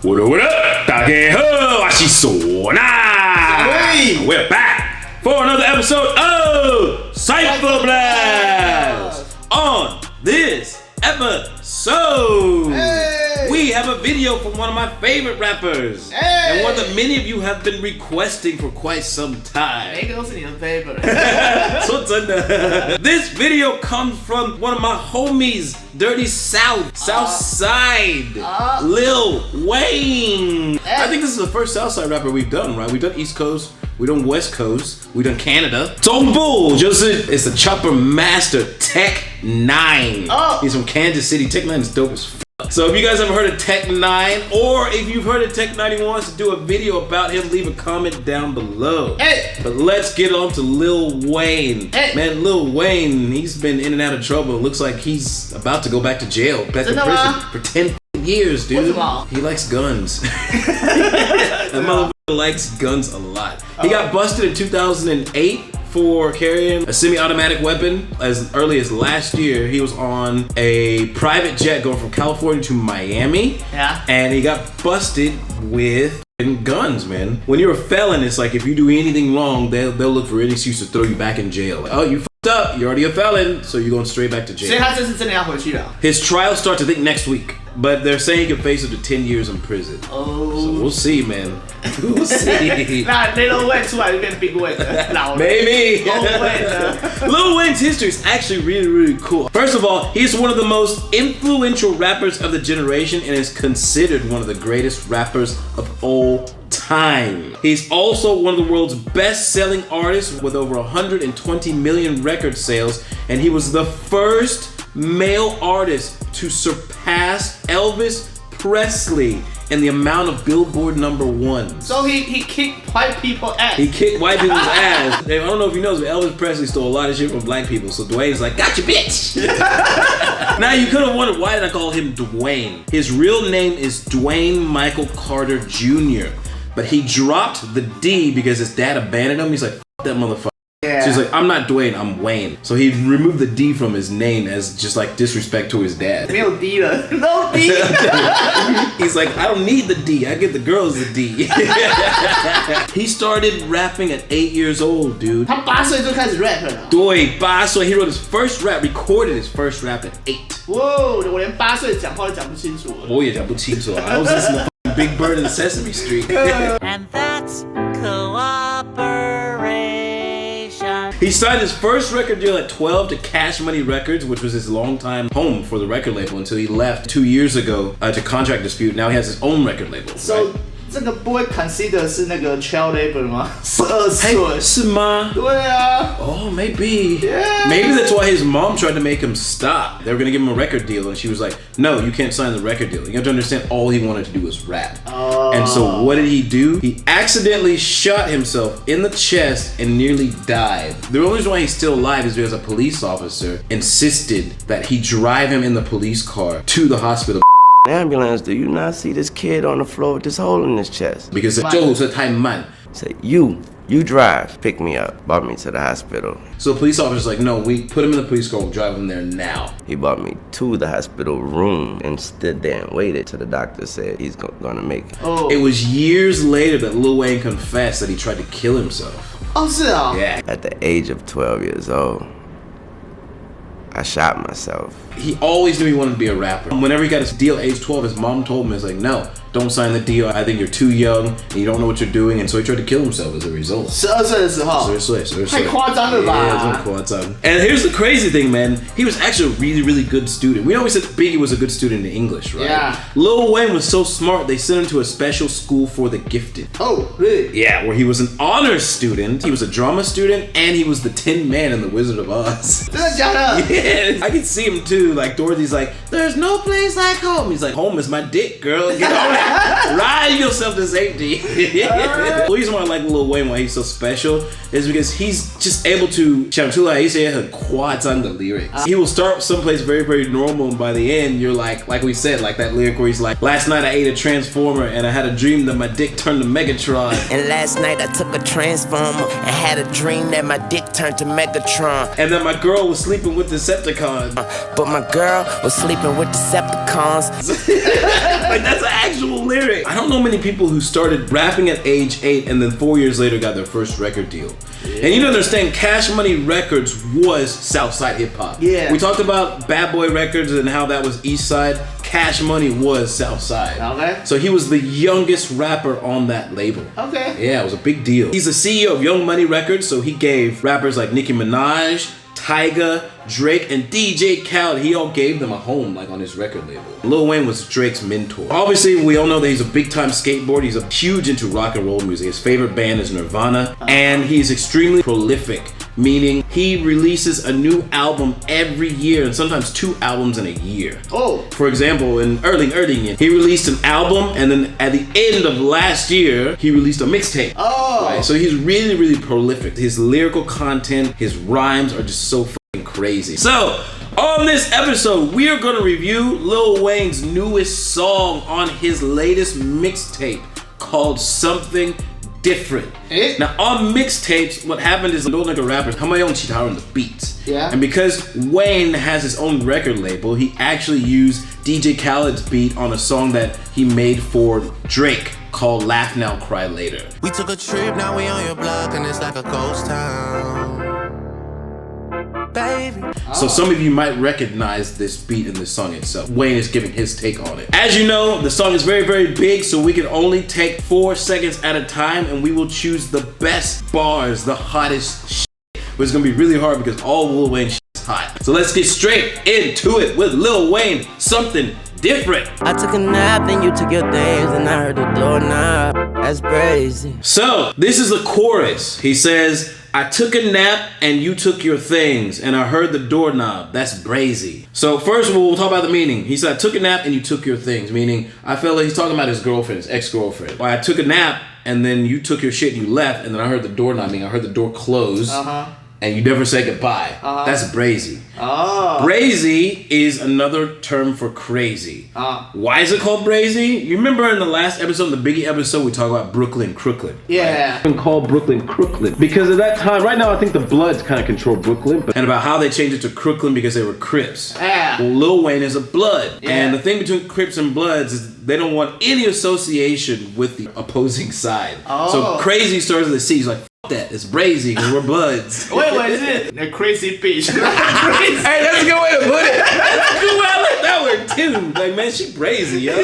What up, what up? 大家好，我是唢呐。We're back for another episode of Cypher Blast. On this episode, we have a video from one of my favorite rappers, and one that many of you have been requesting for quite some time. 每一个都是你的 favorite. 说真的 This video comes from one of my homies, Dirty South Side, Lil Wayne. I think this is the first Southside rapper we've done, right? We've done East Coast, we've done West Coast, we've done Canada. 中部就是 it's the Chopper Master Tech 9. He's from Kansas City. Tech 9 is dope as fuck. So if you guys ever heard of Tech 9, or if you've heard of Tech 9 and wants to do a video about him, leave a comment down below. But let's get on to Lil Wayne. Man, Lil Wayne, he's been in and out of trouble. It looks like he's about to go back to jail, back to prison for 10 years, dude. He likes guns. That motherfucker likes guns a lot. He got busted in 2008 for carrying a semi-automatic weapon. As early as last year, he was on a private jet going from California to Miami. And he got busted with guns, man. When you're a felon, it's like if you do anything wrong, they'll look for any excuse to throw you back in jail. Like, oh, you f***ed up, you're already a felon, so you're going straight back to jail. 所以他这次真的要回去了。 His trial starts, I think, next week. But they're saying he could face up to 10 years in prison. So we'll see, man. We'll see. 那 Lil Wayne 出来就变 Big Wayne 了。Maybe. Lil Wayne. Lil Wayne's history is actually really, really cool. First of all, he's one of the most influential rappers of the generation and is considered one of the greatest rappers of all time. He's also one of the world's best-selling artists with over 120 million record sales, and he was the first male artist to surpass Elvis Presley in the amount of Billboard #1. So he kicked white people's ass. He kicked white people's ass. I don't know if you know, but Elvis Presley stole a lot of shit from black people. So Dwayne's like, gotcha, bitch. Now you could have wondered, why did I call him Dwayne? His real name is Dwayne Michael Carter Jr. But he dropped the D because his dad abandoned him. He's like, fuck that motherfucker. So he's like, I'm not Dwayne, I'm Wayne. So he removed the D from his name as just like disrespect to his dad. 没有 D 了 ，No D. He's like, I don't need the D, I get the girls the D. He started rapping at 8 years old, dude. 他8岁就开始 rap 了。对，8岁 he wrote his first rap, recorded his first rap at 8. 哇，我连8岁讲话都讲不清楚了。我也讲不清楚 I was listening to Big Bird and Sesame Street. And that's cooperation. He signed his first record deal at 12 to Cash Money Records, which was his longtime home for the record label until he left 2 years ago to contract dispute. Now he has his own record label. So 这个不会 consider 是那个 child labor 吗？12岁。是吗？对啊。Oh, maybe. Yeah. Maybe that's why his mom tried to make him stop. They were gonna give him a record deal, and she was like, "No, you can't sign the record deal." You have to understand, all he wanted to do was rap. And so what did he do? He accidentally shot himself in the chest and nearly died. The only reason why he's still alive is because a police officer insisted that he drive him in the police car to the hospital. Ambulance, do you not see this kid on the floor with this hole in his chest? Because the 救护车太慢. Say, you drive, pick me up, brought me to the hospital. So the police officer's like, no, we put him in the police car, we'll drive him there now. He brought me to the hospital room and stood there and waited till the doctor said he's gonna make it. It was years later that Lil Wayne confessed that he tried to kill himself. 哦，是啊。 Yeah. At the age of 12 years old, I shot myself. He always knew he wanted to be a rapper. Whenever he got his deal at age 12, his mom told him, it's like, no, don't sign the deal. I think you're too young and you don't know what you're doing. And so he tried to kill himself as a result. 12岁的时候。12岁。太夸张了吧。 Yeah, 很夸张. And here's the crazy thing, man. He was actually a really, really good student. We always said Biggie was a good student in English, right? Yeah. Lil Wayne was so smart, they sent him to a special school for the gifted. Oh, really? Yeah, where he was an honors student, he was a drama student, and he was the Tin Man in The Wizard of Oz. 真的假的？ Yeah, I can see him too. Like Dorothy's like, there's no place like home. He's like, home is my dick, girl. Get on it. Ride yourself to safety. The reason why I like Lil Wayne, why he's so special, is because he's just able to 讲出来一些很夸张的 lyrics. He will start someplace very, very normal, and by the end, you're like we said, like that lyric where he's like, last night I ate a Transformer and I had a dream that my dick turned to Megatron. And last night I took a Transformer and had a dream that my dick turned to Megatron. And then my girl was sleeping with this Decepticons. But my girl was sleeping with Decepticons. Like, that's an actual lyric. I don't know many people who started rapping at age 8 and then 4 years later got their first record deal. Yeah. And you don't understand, Cash Money Records was Southside hip hop. Yeah. We talked about Bad Boy Records and how that was East Side. Cash Money was Southside. Okay. So he was the youngest rapper on that label. Okay. Yeah, it was a big deal. He's the CEO of Young Money Records, so he gave rappers like Nicki Minaj, Tyga, Drake, and DJ Khaled, he all gave them a home, like on his record label. Lil Wayne was Drake's mentor. Obviously, we all know that he's a big-time skateboarder. He's huge into rock and roll music. His favorite band is Nirvana, and he's extremely prolific, meaning he releases a new album every year, and sometimes 2 albums in a year. Oh. For example, in Erling, he released an album, and then at the end of last year, he released a mixtape. Oh. Right? So he's really, really prolific. His lyrical content, his rhymes are just so crazy. So, on this episode, we are going to review Lil Wayne's newest song on his latest mixtape called Something Different. Now, on mixtapes, what happened is, little nigga rappers, guitar on the beats. Yeah. And because Wayne has his own record label, he actually used DJ Khaled's beat on a song that he made for Drake called Laugh Now, Cry Later. We took a trip, now we on your block, and it's like a ghost town. Baby. So some of you might recognize this beat in the song itself. Wayne is giving his take on it. As you know, the song is very, very big, so we can only take 4 seconds at a time, and we will choose the best bars, the hottest shit. But it's gonna be really hard because all Lil Wayne shit is hot. So let's get straight into it with Lil Wayne, Something Different. I took a nap, then you took your things, and I heard the doorknob. That's crazy. So this is the chorus. He says, I took a nap and you took your things, and I heard the doorknob. That's brazy. So first of all, we'll talk about the meaning. He said, I took a nap and you took your things, meaning I feel like he's talking about his girlfriend, his ex-girlfriend. Well, I took a nap and then you took your shit and you left, and then I heard the doorknob, meaning I heard the door close. And you never say goodbye. That's brazy. Oh. Brazy is another term for crazy. Why is it called brazy? You remember in the last episode, the Biggie episode, we talked about Brooklyn Crooklyn. Yeah. Right? Called Brooklyn Crooklyn because at that time, right now I think the Bloods kind of control Brooklyn, and about how they changed it to Crooklyn because they were Crips. Yeah. Well, Lil Wayne is a Blood. Yeah. And the thing between Crips and Bloods is they don't want any association with the opposing side. Oh. So crazy starts with the C. He's like, that. It's brazy because we're Bloods. Wait, what is it? The crazy bitch. Hey, that's a good way to put it. That's a good way. I like that word too. Like, man, she brazy, yo.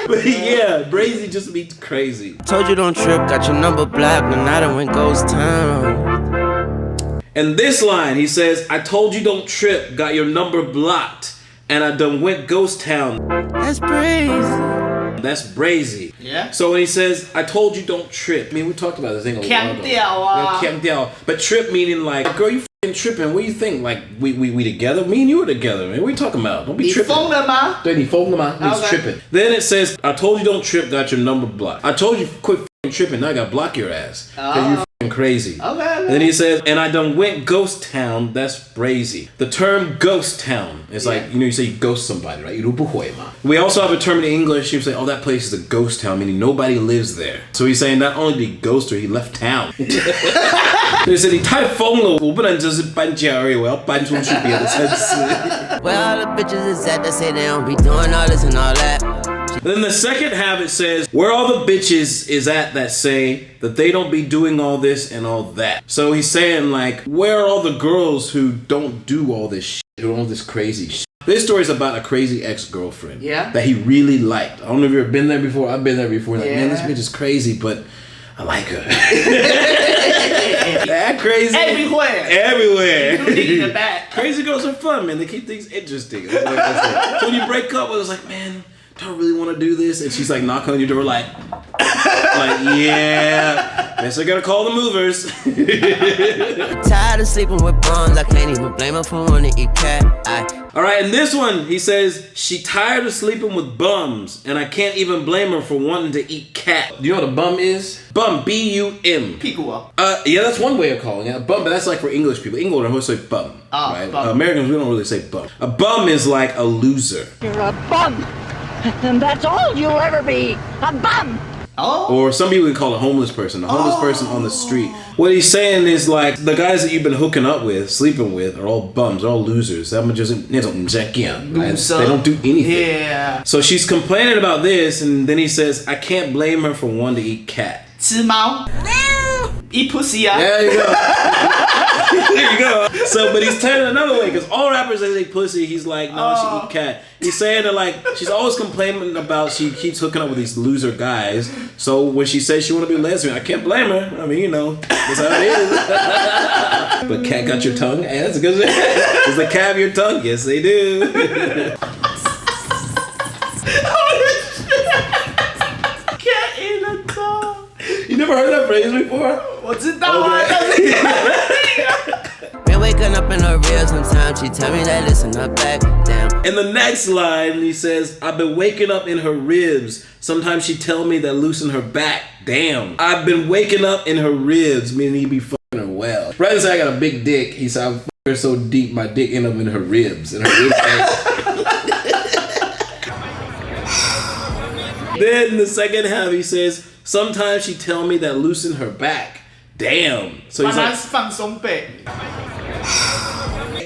But yeah, brazy just means crazy. Told you don't trip, got your number blocked, and I done went ghost town. And this line, he says, I told you don't trip, got your number blocked, and I done went ghost town. That's crazy. That's brazy. Yeah. So when he says, I told you don't trip, I mean, we talked about this thing a while ago. Yeah, but trip meaning like, girl, you f***ing tripping. What do you think? Like, we together? Me and you are together, man. What are you talking about? Don't be tripping. He's tripping. Then it says, I told you don't trip, got your number blocked. I told you quit f***ing tripping, now I gotta block your ass. Because you're f***ing crazy. Okay. And then he says, and I done went ghost town, that's brazy. The term ghost town is like, you know, you say you ghost somebody, right? We also have a term in English, you say, oh, that place is a ghost town, meaning nobody lives there. So he's saying not only did he ghost her, he left town. He said, 你太疯了，我不能只是搬家而已，我要搬出去别的城市。 Where all the bitches is at that say they don't be doing all this and all that. Then the second half it says, where all the bitches is at that say that they don't be doing all this and all that. So he's saying like, where are all the girls who don't do all this shit, who do all this crazy shit? This story is about a crazy ex-girlfriend that he really liked. I don't know if you've ever been there before. I've been there before. Like, man, this bitch is crazy, but I like her. That crazy. Everywhere. Including the back. Crazy girls are fun, man. They keep things interesting. So when you break up, it was like, man, do I really want to do this? And she's like knocking on your door like yeah, guess I gotta call the movers. Tired of sleeping with bums, I can't even blame her for wanting to eat cat. All right, and this one, he says, she tired of sleeping with bums, and I can't even blame her for wanting to eat cat. Do you know what a bum is? Bum, B-U-M. Yeah, that's one way of calling it. A bum, but that's like for English people. English, we say bum. Right? Bum. Americans, we don't really say bum. A bum is like a loser. You're a bum, and that's all you'll ever be, a bum. Oh. Or some people would call it a homeless person on the street. What he's saying is like, the guys that you've been hooking up with, sleeping with, are all bums, they're all losers. They don't do anything. Yeah. So she's complaining about this, and then he says, I can't blame her for wanting to eat cat. 吃猫 eat pussy There you go. There you go. So, but he's turning another way, because all rappers that say pussy, he's like, no, she eat cat. He's saying that like, she's always complaining about she keeps hooking up with these loser guys. So when she says she want to be lesbian, I can't blame her. I mean, you know, that's how it is. But cat got your tongue? Hey, that's a good thing. Does the cat have your tongue? Yes, they do. Cat in a car. You never heard that phrase before? 我知道啊， Been waking up in her real sometimes. She tell me that listen her back. Damn. In the next line, he says, I've been waking up in her ribs. Sometimes she tell me that loosen her back. Damn. I've been waking up in her ribs, meaning he be fucking her well. Right as I got a big dick, he said, I fuck her so deep, my dick end up in her ribs. In her rib cage. Then the second half, he says, sometimes she tell me that loosen her back. Damn. So he's like, 放松背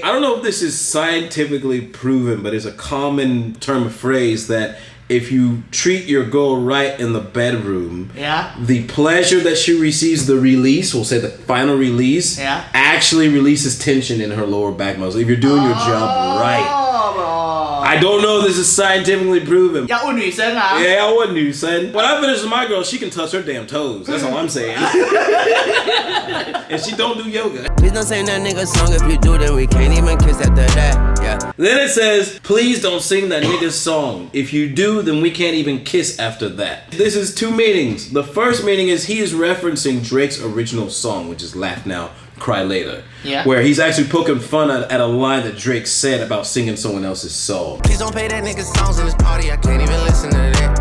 I don't know if this is scientifically proven, but it's a common term of phrase that if you treat your girl right in the bedroom, Yeah. the pleasure that she receives, the release, we'll say the final release, Yeah. actually releases tension in her lower back muscle. If you're doing your job right. I don't know if this is scientifically proven. 要问女生啊 Yeah, I wouldn't do, son. When I finish with my girl, she can touch her damn toes. That's all I'm saying. And she don't do yoga. Please don't sing that nigga song. If you do, then we can't even kiss after that. Yeah. Then it says, please don't sing that nigga's song. If you do, then we can't even kiss after that. This is two meanings. The first meaning is he is referencing Drake's original song, which is Laugh Now, Cry Later. Yeah. Where he's actually poking fun at a line that Drake said about singing someone else's song. Please don't play that nigga songs in this party. I can't even listen to that.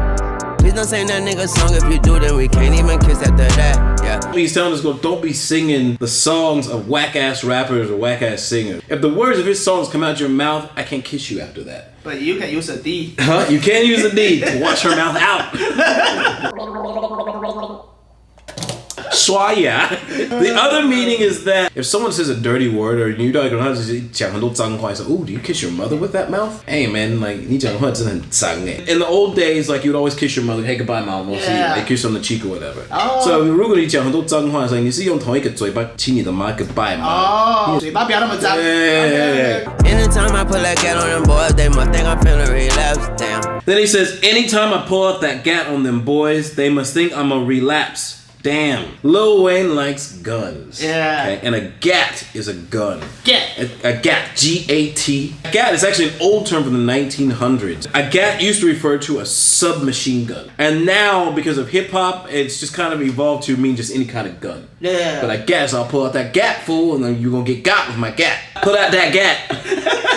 Please don't sing that nigga song. If you do, then we can't even kiss after that. Yeah. He's telling us, don't be singing the songs of whack-ass rappers or whack-ass singers. If the words of his songs come out your mouth, I can't kiss you after that. But you can use a D. Huh? You can't use a D to wash her mouth out. Swaya. The other meaning is that if someone says a dirty word or you don't know how to讲很多脏话, so, ooh, do you kiss your mother with that mouth? Hey man, like 你讲话真的很脏欸. In the old days, like you would always kiss your mother, hey goodbye mom, we'll see you. Like kiss on the cheek or whatever. Oh. So 如果你讲很多脏话, so 你是用同一个嘴巴亲你的妈 goodbye mom. 哦，嘴巴不要那么脏 Yeah. Anytime I put that gat on them boys, they must think I'm finna relapse. Damn. Then he says, anytime I pull out that gat on them boys, they must think I'm a relapse. Damn. Lil Wayne likes guns. Yeah. Okay? And a gat is a gun. Gat. A gat. G-A-T. A gat is actually an old term from the 1900s. A gat used to refer to a submachine gun. And now, because of hip-hop, it's just kind of evolved to mean just any kind of gun. Yeah. But I guess I'll pull out that gat, fool, and then you're gonna get got with my gat. Pull out that gat.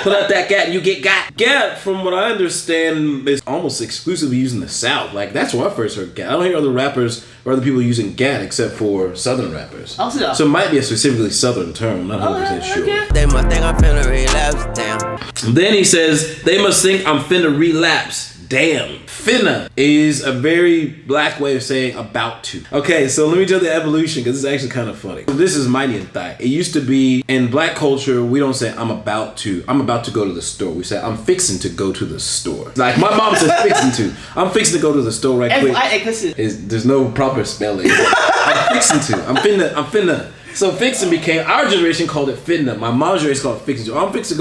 Pull out that gat and you get gat. Gat, from what I understand, is almost exclusively used in the South. Like, that's where I first heard gat. I don't hear other rappers or other people using gat except for Southern rappers. Oh, so it might be a specifically Southern term. I'm not 100% sure. They must think I'm finna relapse. Damn. Then he says, they must think I'm finna relapse. Damn. Finna is a very black way of saying about to. Okay, so let me tell the evolution because it's actually kind of funny. This is mighty and thigh. It used to be in black culture, we don't say I'm about to. I'm about to go to the store. We say I'm fixing to go to the store. Like my mom says fixing to. I'm fixing to go to the store right quick. F-I-X. There's no proper spelling. I'm fixing to. I'm finna. So fixing became, our generation called it finna. My mom's generation called it fixing to. I'm fixing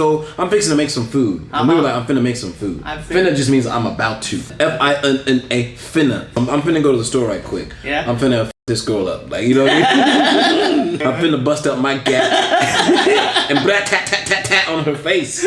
to make some food. And we were like, I'm finna make some food. Finna just means I'm about to. F-I-N-N-A, finna. I'm finna go to the store right quick. Yeah. I'm finna f this girl up. Like, you know what I mean? I'm finna bust up my gap and brat tat tat tat tat on her face.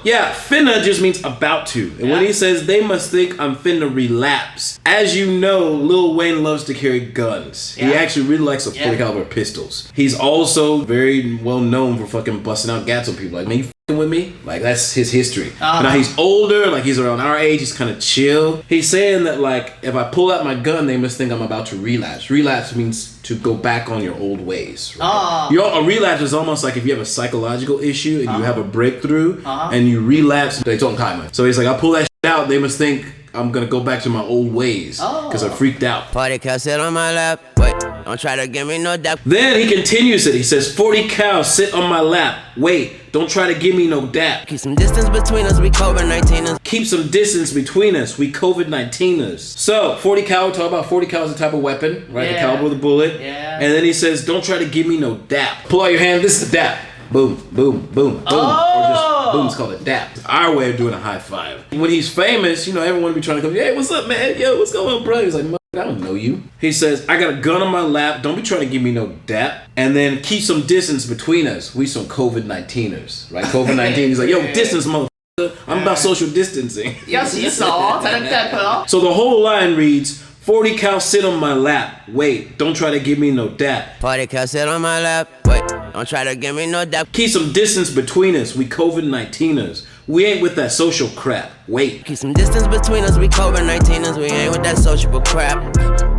Yeah, finna just means about to. And when he says they must think I'm finna relapse, as you know, Lil Wayne loves to carry guns. He actually really likes 40 caliber pistols. He's also very well known for fucking busting out gats on people. Like, man, you fucking with me? Like, that's his history. Now he's older, like he's around our age, he's kind of chill. He's saying that like, if I pull out my gun, they must think I'm about to relapse. Relapse means to go back on your old ways. Right? A relapse is almost like if you have a psychological issue and you have a breakthrough and you relapse. So he's like, I pull that shit out, they must think I'm gonna go back to my old ways because I freaked out. Party cal sit on my lap. Wait, don't try to give me no dap. Then he continues it. He says, 40 cal sit on my lap. Wait, don't try to give me no dap. Keep some distance between us, we COVID-19ers. Keep some distance between us, we COVID-19ers. So, 40 cal, we talk about 40 cal is a type of weapon, right? The caliber of the bullet. Yeah. And then he says, don't try to give me no dap. Pull out your hand, this is the dap. Boom, boom, boom, boom. Or just boom, it's called a dap. It's our way of doing a high five. When he's famous, you know, everyone be trying to come, hey, what's up, man? Yo, what's going on, bro? He's like, I don't know you. He says, I got a gun on my lap. Don't be trying to give me no dap. And then keep some distance between us. We some COVID-19ers, right? COVID-19. He's like, yo, distance, motherfucker. I'm about social distancing. 要洗手哦，才能 dap 哦。 So the whole line reads, 40 cal sit on my lap. Wait, don't try to give me no dap. Party cal sit on my lap. Wait, don't try to give me no dap. Keep some distance between us. We COVID-19ers. We ain't with that social crap. Wait. Keep some distance between us, we COVID-19ers. We ain't with that sociable crap.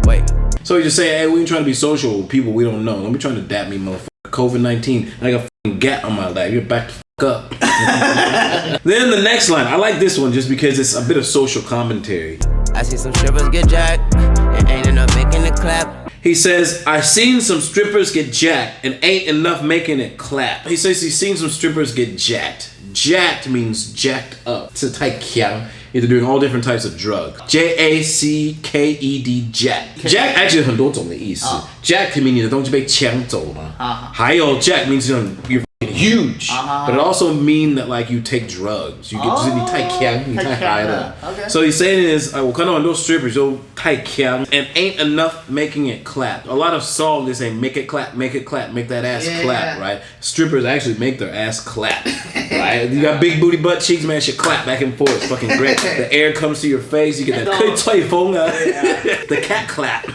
Wait. So he's just saying, hey, we ain't trying to be social with people we don't know. Don't be trying to dap me, motherfucker. COVID-19. I got a fucking gat on my lap. You're back to fuck up. Then the next line. I like this one just because it's a bit of social commentary. I see some strippers get jacked and ain't enough making it clap. He says, I've seen some strippers get jacked and ain't enough making it clap. He says he's seen some strippers get jacked. Jacked means jacked up. It's a type kyang. They're doing all different types of drugs. Jacked, jack. Jack actually 很多种的意思。Jack 可以 mean 你的东西被抢走嘛。还有 Jack means you're huge, but it also mean that like you take drugs. You get 你太强，你太 high 了。So he's saying is, 我看到很多 strippers 都太强 and ain't enough making it clap. A lot of songs they say make it clap, make that ass clap, right? Strippers actually make their ass clap, right? You got big booty butt cheeks, man, shit clap back and forth. It's fucking great. The air comes to your face, you get that 可以吹风啊 the cat clap.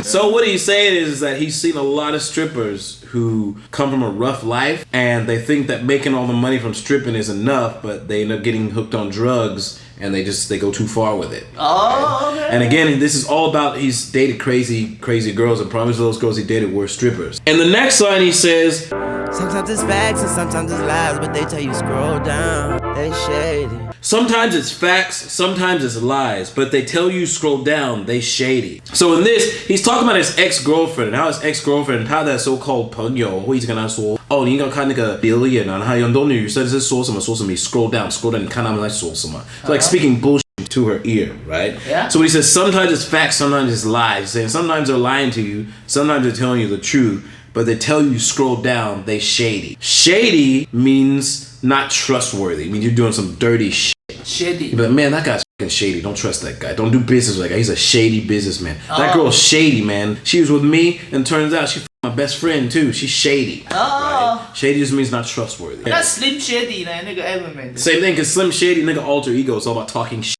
So what he's saying is that he's seen a lot of strippers who come from a rough life and they think that making all the money from stripping is enough, but they end up getting hooked on drugs and they go too far with it. Okay. And again, this is all about he's dated crazy girls and probably those girls he dated were strippers. And the next line he says, sometimes it's facts and sometimes it's lies, but they tell you scroll down, they shady. Sometimes it's facts, sometimes it's lies, but they tell you scroll down, they shady. So in this, he's talking about his ex-girlfriend and how his ex-girlfriend, 他的 so-called 朋友会一直跟他说，哦，你应该看那个表演啊，然后很多女生是说什么，你 scroll down, 你看他们在说什么。So like speaking bullshit to her ear, right? Yeah. So when he says sometimes it's facts, sometimes it's lies, saying sometimes they're lying to you, sometimes they're telling you the truth, but they tell you scroll down, they shady. Shady means not trustworthy. It means you're doing some dirty shit. Shady. But man, that guy's fucking shady. Don't trust that guy. Don't do business with that guy. He's a shady businessman. That girl's shady, man. She was with me, and turns out she's my best friend too. She's shady. Right? Shady just means not trustworthy. 那 Slim Shady 呢？那个 Element Same thing, cause Slim Shady, nigga, alter ego. It's all about talking shit.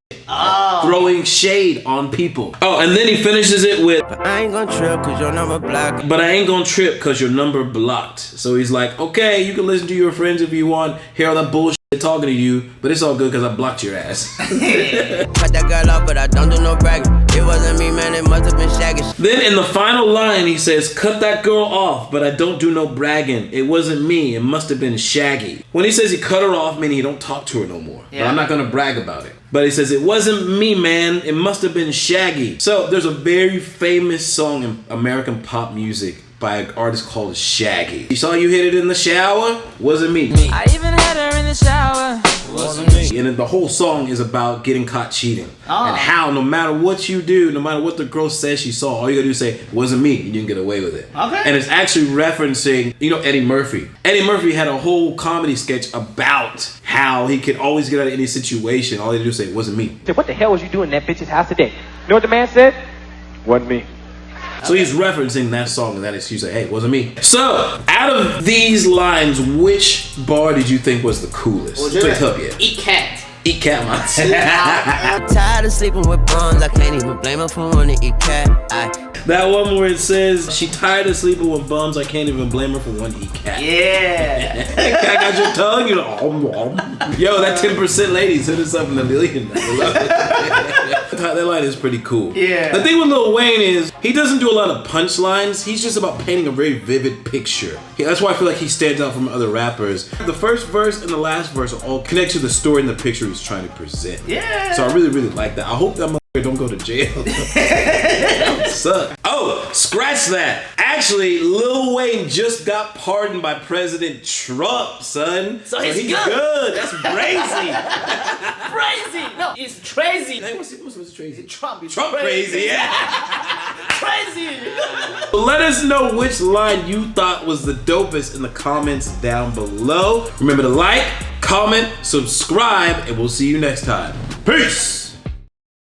Throwing shade on people. Oh, and then he finishes it with, But I ain't gonna trip cause your number blocked. but I ain't gonna trip cause your number blocked. So he's like, okay, you can listen to your friends if you want, hear all that bullshit talking to you, but it's all good cause I blocked your ass. Cut that girl off, but I don't do no bragging. It wasn't me, man, it must have been Shaggy. Then in the final line, he says, cut that girl off, but I don't do no bragging. It wasn't me, it must have been Shaggy. When he says he cut her off, meaning he don't talk to her no more. But I'm not gonna brag about it. But he says, it wasn't me, man, it must have been Shaggy. So there's a very famous song in American pop music by an artist called Shaggy. He saw you hit it in the shower, wasn't me. I even had her in the shower. Wasn't me. And then the whole song is about getting caught cheating. And how no matter what you do, no matter what the girl says she saw, all you gotta do is say, wasn't me, you didn't get away with it. Okay. And it's actually referencing, you know, Eddie Murphy. Eddie Murphy had a whole comedy sketch about how he could always get out of any situation. All he had to do is say, wasn't me. What the hell was you doing in that bitch's house today? You know what the man said? Wasn't me. So he's referencing that song and that excuse, like, hey, it wasn't me. So, out of these lines, which bar did you think was the coolest? Eat cat. Eat cat, man. I'm tired of sleeping with bums. I can't even blame her for wanting to eat cat. That one where it says, she tired of sleeping with bums, I can't even blame her for wanting to eat cat. Yeah. Cat got your tongue, you know. Yo, that 10% ladies, hit us up in the million. I love it. That line is pretty cool. Yeah. The thing with Lil Wayne is he doesn't do a lot of punchlines. He's just about painting a very vivid picture. That's why I feel like he stands out from other rappers. The first verse and the last verse are all connected to the story and the picture he's trying to present. Yeah. So I really, really like that. I hope that motherfucker don't go to jail. That would suck. Oh, scratch that. Actually, Lil Wayne just got pardoned by President Trump, son. So he's good. That's crazy. Crazy. No, it's crazy. Hey, what's crazy? Trump Crazy, yeah. Crazy. Let us know which line you thought was the dopest in the comments down below. Remember to like, comment, subscribe, and we'll see you next time. Peace.